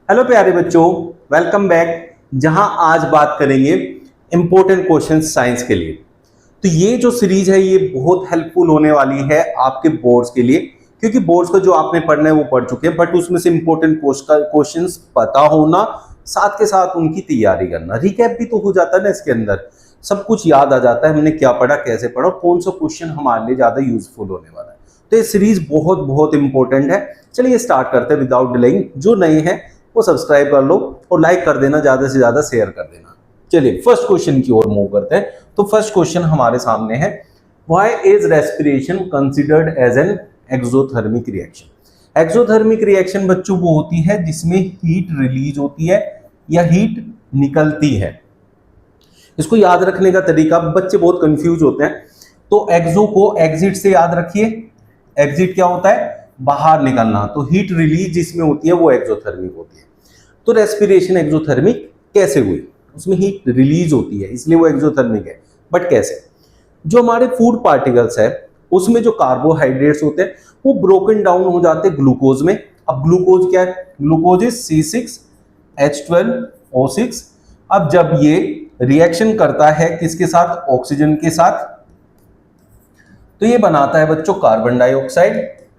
Hello प्यारे बच्चों, welcome back. जहां आज बात करेंगे इंपॉर्टेंट क्वेश्चंस साइंस के लिए। तो ये जो सीरीज है ये बहुत हेल्पफुल होने वाली है आपके बोर्ड्स के लिए, क्योंकि बोर्ड्स को जो आपने पढ़ना है वो पढ़ चुके हैं, बट उसमें से इंपॉर्टेंट क्वेश्चंस पता होना, साथ के साथ उनकी तैयारी करना, रिकैप भी तो हो जाता है ना, इसके अंदर सब कुछ याद आ जाता है हमने क्या पढ़ा, कैसे पढ़ा और कौन सा क्वेश्चन हमारे लिए ज्यादा यूजफुल होने वाला है। तो ये सीरीज बहुत बहुत इंपॉर्टेंट है। चलिए स्टार्ट करते हैं विदाउट डिलेइंग। जो नए हैं वो सब्सक्राइब कर लो और लाइक कर देना, ज्यादा से ज्यादा शेयर कर देना। चलिए फर्स्ट क्वेश्चन की ओर मूव करते हैं। तो फर्स्ट क्वेश्चन हमारे सामने है, why is respiration considered as an exothermic reaction. Exothermic reaction बच्चों वो होती है जिसमें हीट रिलीज होती है या हीट निकलती है। इसको याद रखने का तरीका, बच्चे बहुत कंफ्यूज होते हैं। तो एक्सो को एग्जिट से याद रखिए। एग्जिट क्या होता है? बाहर निकलना। तो हीट रिलीज जिसमें होती है वो एक्सोथर्मिक होती है। तो रेस्पिरेशन एक्सोथर्मिक कैसे हुई? उसमें हीट रिलीज होती है इसलिए वो एक्सोथर्मिक है। बट कैसे? जो हमारे फूड पार्टिकल्स है उसमें जो कार्बोहाइड्रेट्स होते हैं वो ब्रोकन डाउन हो जाते हैं ग्लूकोज में। अब ग्लूकोज क्या है? Glucose is C6H12O6। अब जब ये रिएक्शन करता है किसके साथ? ऑक्सीजन के साथ, तो ये बनाता है बच्चों कार्बन डाइऑक्साइड,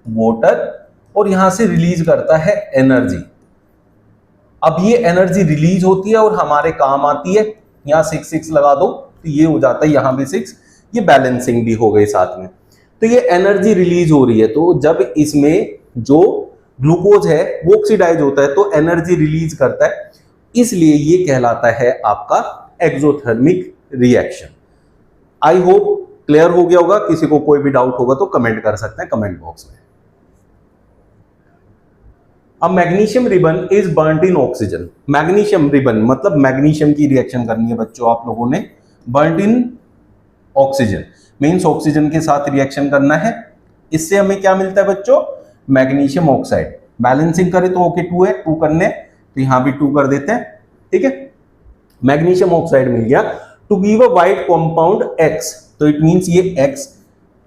वाटर, और यहां से रिलीज करता है एनर्जी। अब ये एनर्जी रिलीज होती है और हमारे काम आती है। यहां 6 लगा दो तो ये हो जाता है यहां भी 6, ये बैलेंसिंग भी हो गई साथ में। तो ये एनर्जी रिलीज हो रही है, तो जब इसमें जो ग्लूकोज है वो ऑक्सीडाइज होता है तो एनर्जी रिलीज करता है, इसलिए ये कहलाता है आपका exothermic reaction. I hope clear हो गया होगा। किसी को कोई भी डाउट होगा तो कमेंट कर सकते हैं कमेंट बॉक्स में। अब magnesium ribbon is burned in oxygen. Magnesium ribbon मतलब मैग्नीशियम की रिएक्शन करनी है बच्चों आप लोगों ने। बर्न्ड इन ऑक्सीजन मींस ऑक्सीजन के साथ रिएक्शन करना है। इससे हमें क्या मिलता है बच्चों? Magnesium oxide. बैलेंसिंग करें तो ओके 2 है, 2 करने तो यहां भी 2 कर देते हैं। ठीक है, मैग्नीशियम ऑक्साइड मिल गया। To give a white compound X, तो इट मींस ये X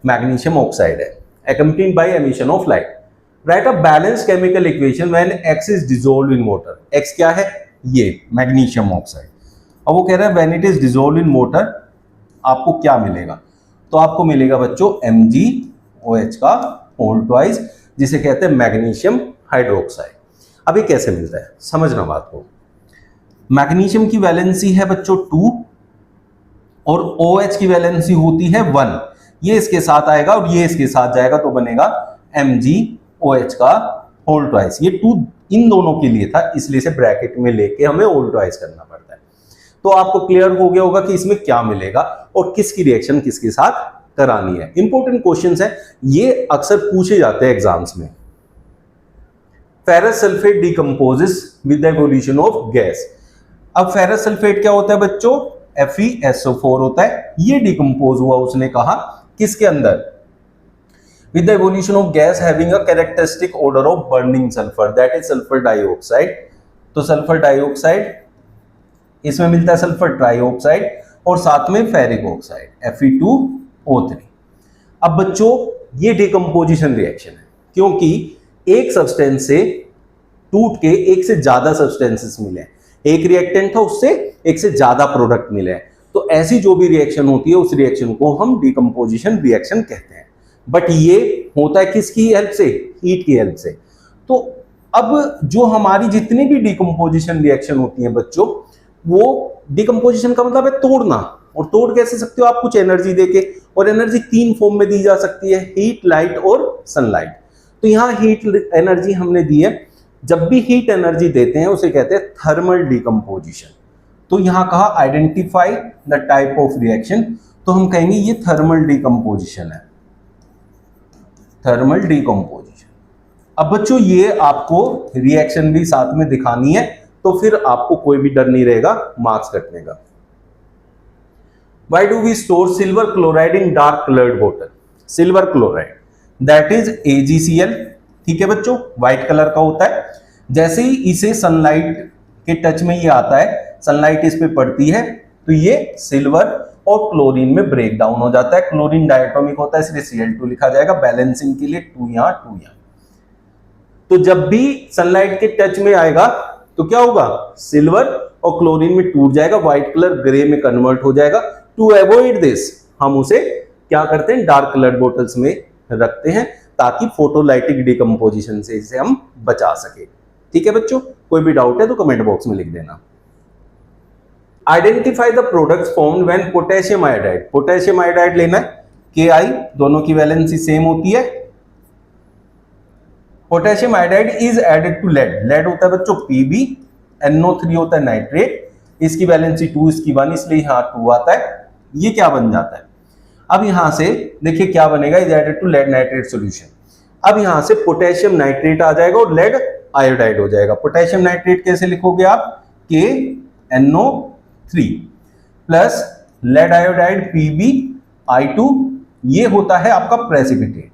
मैग्नीशियम ऑक्साइड है, accompanied by emission of light. Write a balanced chemical equation when X is dissolved in water. X क्या है? ये मैग्नीशियम ऑक्साइड। अब वो कह रहा है when it is dissolved in water आपको क्या मिलेगा? तो आपको मिलेगा बच्चों MgOH का होल ट्वाइस, जिसे कहते हैं मैग्नीशियम हाइड्रोक्साइड। अब ये कैसे मिलता है समझना बात को। मैग्नीशियम की वैलेंसी है बच्चों 2 और OH की वैलेंसी होती है 1। ये इसके साथ आएगा और ये इसके साथ जाएगा तो बनेगा MgOH का होल ट्वाइस। ये 2 इन दोनों के लिए था, इसलिए से ब्रैकेट में लेके हमें होल ट्वाइस करना पड़ता है। तो आपको क्लियर हो गया होगा कि इसमें क्या मिलेगा और किसकी रिएक्शन किसके साथ करानी है। इंपॉर्टेंट क्वेश्चंस है, ये अक्सर पूछे जाते हैं एग्जाम्स में। Ferrous sulphate decomposes with the evolution of gas. अब फेरस सल्फेट क्या होता है बच्चों? FeSO4 होता है। ये डिकम्पोज हुआ उसने कहा किसके अंदर? With the evolution of gas having a characteristic order of burning sulphur, that is sulphur dioxide. तो सल्फर डाइऑक्साइड, इसमें मिलता है सल्फर ट्राइऑक्साइड और साथ में फेरिक ऑक्साइड Fe2O3। अब बच्चों ये डिकम्पोजिशन रिएक्शन है, क्योंकि एक सब्सटेंस से टूट के एक से ज्यादा सब्सटेंसेस मिले, एक रिएक्टेंट था उससे एक से ज्यादा प्रोडक्ट मिले। तो ऐसी जो भी रिएक्शन होती है उस रिएक्शन को हम डिकम्पोजिशन रिएक्शन कहते हैं। बट ये होता है किसकी हेल्प से? हीट की हेल्प से। तो अब जो हमारी जितनी भी डिकम्पोजिशन रिएक्शन होती है बच्चों, वो डिकम्पोजिशन का मतलब है तोड़ना। और तोड़ कैसे सकते हो आप? कुछ एनर्जी देके, और एनर्जी 3 फॉर्म में दी जा सकती है, हीट, लाइट और सनलाइट। तो यहाँ हीट एनर्जी हमने दी है। जब भी हीट एनर्जी देते हैं उसे कहते हैं थर्मल डिकम्पोजिशन। तो यहां कहा identify the type of reaction, तो हम कहेंगे ये थर्मल डिकम्पोजिशन है, थर्मल डिकम्पोजिशन। अब बच्चों ये आपको रिएक्शन भी साथ में दिखानी है, तो फिर आपको कोई भी डर नहीं रहेगा मार्क्स कटने का। Why do we store silver chloride in dark colored bottle? Silver chloride that is AgCl। ठीक है बच्चों, व्हाइट कलर का होता है। जैसे ही इसे सनलाइट के टच में ये आता है, सनलाइट इस पे पड़ती है, तो ये सिल्वर और क्लोरीन में ब्रेक डाउन हो जाता है। क्लोरीन डायटोमिक होता है इसलिए Cl2 लिखा जाएगा। बैलेंसिंग के लिए 2 यहां 2 यहां। तो जब भी सनलाइट के टच में आएगा तो क्या होगा, सिल्वर और क्लोरीन में टूट जाएगा, व्हाइट कलर ग्रे में कन्वर्ट हो जाएगा। टू अवॉइड दिस हम उसे क्या करते हैं, डार्क कलर्ड बोटल्स में रखते हैं ताकि फोटोलाइटिक डिकम्पोजिशन से इसे हम बचा सके। ठीक है बच्चों, कोई भी डाउट है तो कमेंट बॉक्स में लिख देना। Identify the products formed when potassium iodide, potassium iodide लेना है, Ki दोनों की वैलेंसी सेम होती है। Potassium iodide is added to lead, lead होता है बच्चों Pb, NO3 होता है नाइट्रेट, इसकी वैलेंसी 2 इसकी 1, इसलिए यहां 2 आता है। ये क्या बन जाता है, अब यहां से देखिए क्या बनेगा, is added to lead nitrate solution. अब यहां से पोटेशियम नाइट्रेट आ जाएगा और लेड आयोडाइड हो जाएगा। पोटेशियम नाइट्रेट कैसे लिखोगे आप, KNO3 plus lead iodide PbI2, ये होता है आपका प्रेसिपिटेट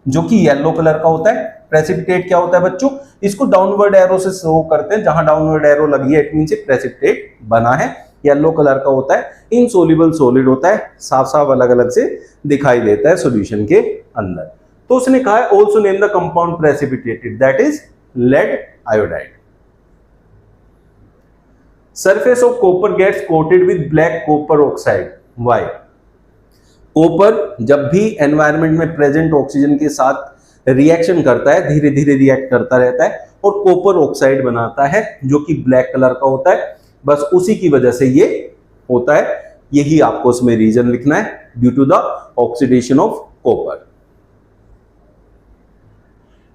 जो कि येलो कलर का होता है। प्रेसिपिटेट क्या होता है बच्चों, इसको डाउनवर्ड एरो से शो करते हैं, जहां डाउनवर्ड एरो लगी है इट मींस प्रेसिपिटेट बना है, येलो कलर का होता है, इनसोल्युबल सॉलिड होता है, साफ साफ अलग अलग से दिखाई देता है सॉल्यूशन के अंदर। तो उसने कहा है also name the compound precipitated that is lead iodide. Surface of copper gets coated with black copper oxide, why? Copper जब भी एनवायरनमेंट में प्रेजेंट ऑक्सीजन के साथ रिएक्शन करता है, धीरे धीरे रिएक्ट करता रहता है और कॉपर ऑक्साइड बनाता है जो कि ब्लैक कलर का होता है, बस उसी की वजह से ये होता है। यही आपको उसमें रीजन लिखना है, due to the oxidation of copper.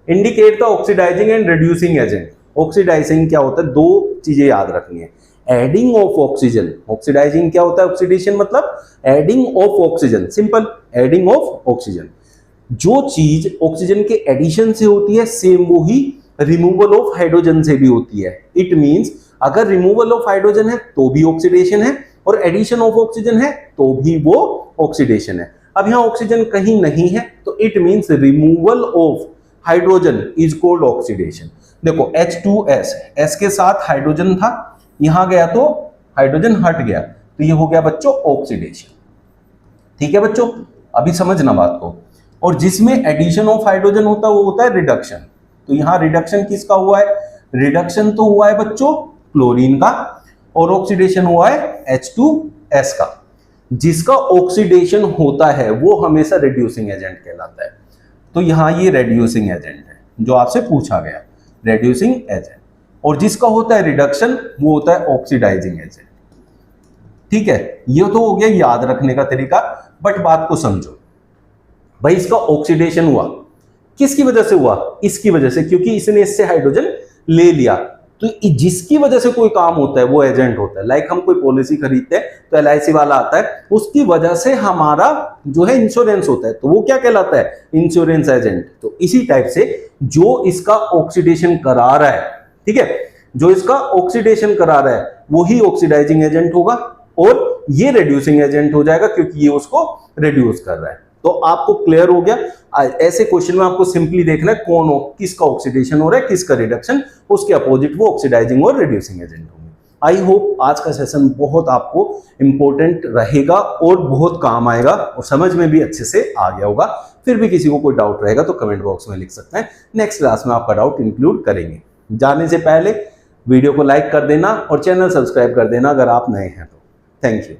Indicate the oxidising and reducing agent. Oxidising क्या होता है, दो चीजें याद रखनी है, एडिंग ऑफ ऑक्सीजन। ऑक्सीडाइजिंग क्या होता है, ऑक्सीडेशन मतलब adding of oxygen, simple adding of oxygen. जो चीज ऑक्सीजन के एडिशन से होती है सेम वो ही रिमूवल ऑफ हाइड्रोजन से भी होती है। इट मींस अगर रिमूवल ऑफ हाइड्रोजन है तो भी ऑक्सीडेशन है और एडिशन ऑफ ऑक्सीजन है तो भी वो ऑक्सीडेशन है। अब यहां ऑक्सीजन कहीं नहीं है तो it means removal of hydrogen is called oxidation. देखो H2S, S के साथ हाइड्रोजन था, यहां गया तो हाइड्रोजन हट गया, तो ये हो गया बच्चों ऑक्सीडेशन। ठीक है बच्चों, अभी समझना बात को। और जिसमें एडिशन ऑफ हाइड्रोजन होता है वो होता है रिडक्शन। तो यहां रिडक्शन किसका हुआ है, रिडक्शन तो हुआ है बच्चों क्लोरीन का और ऑक्सीडेशन हुआ है H2S का। जिसका ऑक्सीडेशन होता है वो हमेशा रिड्यूसिंग एजेंट कहलाता है। तो यहां ये रिड्यूसिंग एजेंट है जो आपसे पूछा गया, रिड्यूसिंग एजेंट। और जिसका होता है रिडक्शन वो होता है ऑक्सीडाइजिंग एजेंट। ठीक है, ये तो हो गया याद रखने का तरीका, बट बात को समझो भाई, इसका ऑक्सीडेशन हुआ किसकी वजह से हुआ, इसकी वजह से, क्योंकि इसने इससे हाइड्रोजन ले लिया। तो जिसकी वजह से कोई काम होता है वो एजेंट होता है। लाइक हम कोई पॉलिसी खरीदते हैं तो LIC वाला आता है, उसकी वजह से हमारा जो है इंश्योरेंस होता है, तो वो क्या कहलाता है, इंश्योरेंस एजेंट। तो इसी टाइप से जो इसका ऑक्सीडेशन करा रहा है, ठीक है, जो इसका ऑक्सीडेशन करा रहा है वही ऑक्सीडाइजिंग एजेंट होगा और ये रिड्यूसिंग एजेंट हो जाएगा क्योंकि ये उसको रिड्यूस कर रहा है। तो आपको क्लियर हो गया। ऐसे क्वेश्चन में आपको सिंपली देखना है कौन हो, किसका ऑक्सीडेशन हो रहा है, किसका रिडक्शन, उसके अपोजिट वो ऑक्सीडाइजिंग और रिड्यूसिंग एजेंट होंगे। आई होप आज का सेशन बहुत आपको इंपॉर्टेंट रहेगा और बहुत काम आएगा और समझ में भी अच्छे से आ गया होगा। फिर भी किसी को कोई डाउट रहेगा तो कमेंट बॉक्स में लिख सकते हैं, नेक्स्ट क्लास में आपका डाउट इंक्लूड करेंगे। जाने से पहले वीडियो को लाइक कर देना और चैनल सब्सक्राइब कर देना अगर आप नए हैं तो। Thank you.